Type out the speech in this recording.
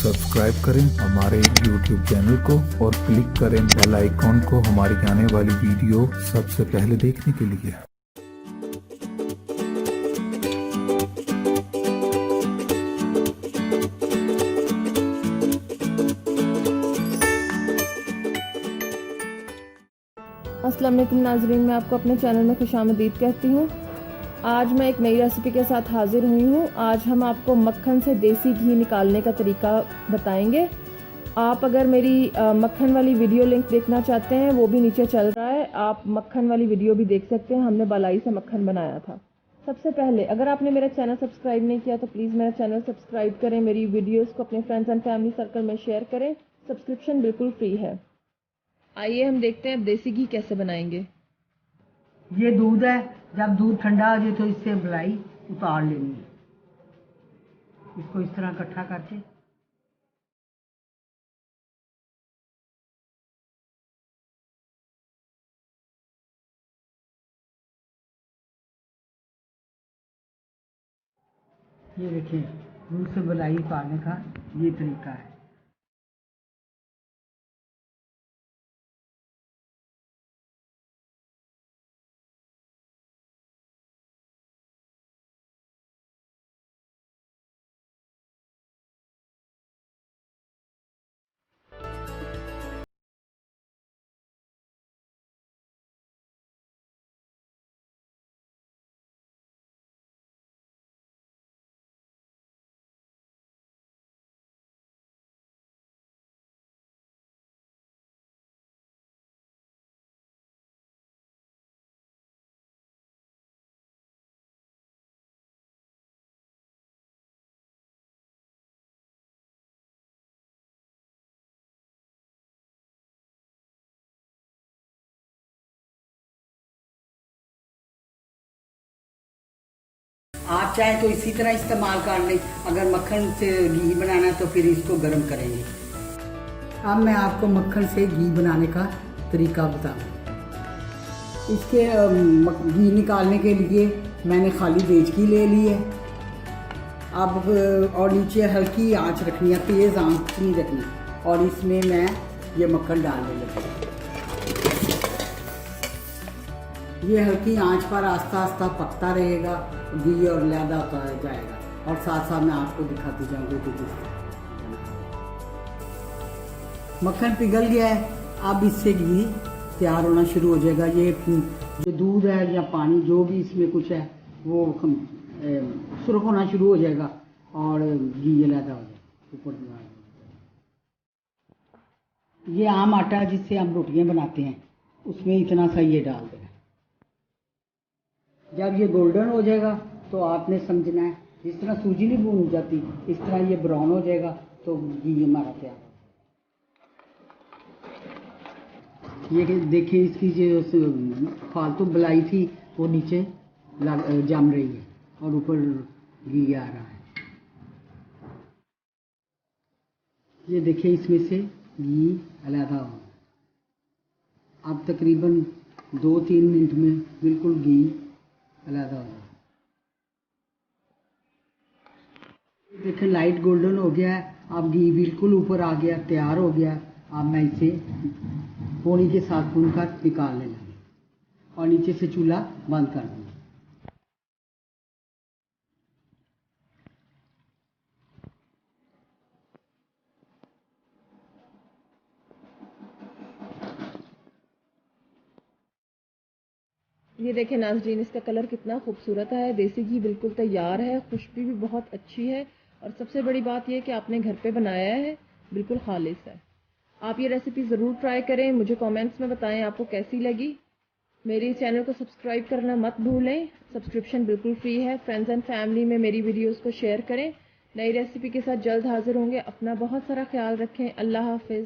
Subscribe करें हमारे YouTube channel को और क्लिक करें बेल आइकॉन को हमारी आने वाली वीडियो सबसे पहले देखने के लिए। अस्सलाम वालेकुम नाजरीन, मैं आपको अपने चैनल में खुशामदीद कहती हूँ। आज मैं एक नई रेसिपी के साथ हाजिर हुई हूँ। आज हम आपको मक्खन से देसी घी निकालने का तरीका बताएंगे। आप अगर मेरी मक्खन वाली वीडियो लिंक देखना चाहते हैं वो भी नीचे चल रहा है, आप मक्खन वाली वीडियो भी देख सकते हैं। हमने बालाई से मक्खन बनाया था। सबसे पहले अगर आपने मेरा चैनल सब्सक्राइब नहीं किया तो प्लीज़ मेरा चैनल सब्सक्राइब करें, मेरी वीडियोज़ को अपने फ्रेंड्स एंड फैमिली सर्कल में शेयर करें। सब्सक्रिप्शन बिल्कुल फ्री है। आइए हम देखते हैं अब देसी घी कैसे बनाएंगे। ये दूध है, जब दूध ठंडा हो जाए तो इससे मलाई उतार लेनी है। इसको इस तरह इकट्ठा करके ये देखिए, दूध से मलाई उतारने का ये तरीका है। आप चाहे तो इसी तरह इस्तेमाल कर लें, अगर मक्खन से घी बनाना है तो फिर इसको गर्म करेंगे। अब मैं आपको मक्खन से घी बनाने का तरीका बताऊँ। इसके घी निकालने के लिए मैंने खाली देचकी ले ली है। अब और नीचे हल्की आंच रखनी है, तेज़ आंच नहीं रखनी। और इसमें मैं ये मक्खन डालने लगी। ये हल्की आंच पर आस्ता आस्ता पकता रहेगा, घी और लैदा होता जाएगा। और साथ साथ मैं आपको दिखाती जाऊंगी कि किस तरह मक्खन पिघल गया है। अब इससे घी तैयार होना शुरू हो जाएगा। ये जो दूध है या पानी जो भी इसमें कुछ है वो सुरख होना शुरू हो जाएगा और घी लैदा हो जाएगा ऊपर। ये आम आटा जिससे हम रोटियां बनाते हैं उसमें इतना सा ये डाल देना। जब ये गोल्डन हो जाएगा तो आपने समझना है, जिस तरह सूजी नहीं भून जाती इस तरह ये ब्राउन हो जाएगा तो घी हमारा तैयार। ये देखिए, इसकी जो फालतू मलाई थी वो नीचे जम रही है और ऊपर घी आ रहा है। ये देखिए, इसमें से घी अलग हो। अब तकरीबन 2-3 मिनट में बिल्कुल घी अलग हो जाए। देखिए, लाइट गोल्डन हो गया है। अब घी बिल्कुल ऊपर आ गया, तैयार हो गया। अब मैं इसे पोनी के साथ भूनकर निकालने लगी और नीचे से चूल्हा बंद कर दूँगी। ये देखें नाज़रीन, इसका कलर कितना खूबसूरत है। देसी घी बिल्कुल तैयार है, खुशबू भी बहुत अच्छी है और सबसे बड़ी बात यह कि आपने घर पे बनाया है, बिल्कुल खालिस है। आप ये रेसिपी ज़रूर ट्राई करें, मुझे कमेंट्स में बताएं आपको कैसी लगी। मेरे चैनल को सब्सक्राइब करना मत भूलें, सब्सक्रिप्शन बिल्कुल फ्री है। फ्रेंड्स एंड फैमिली में मेरी वीडियोज़ को शेयर करें। नई रेसिपी के साथ जल्द हाजिर होंगे। अपना बहुत सारा ख्याल रखें। अल्लाह हाफिज़।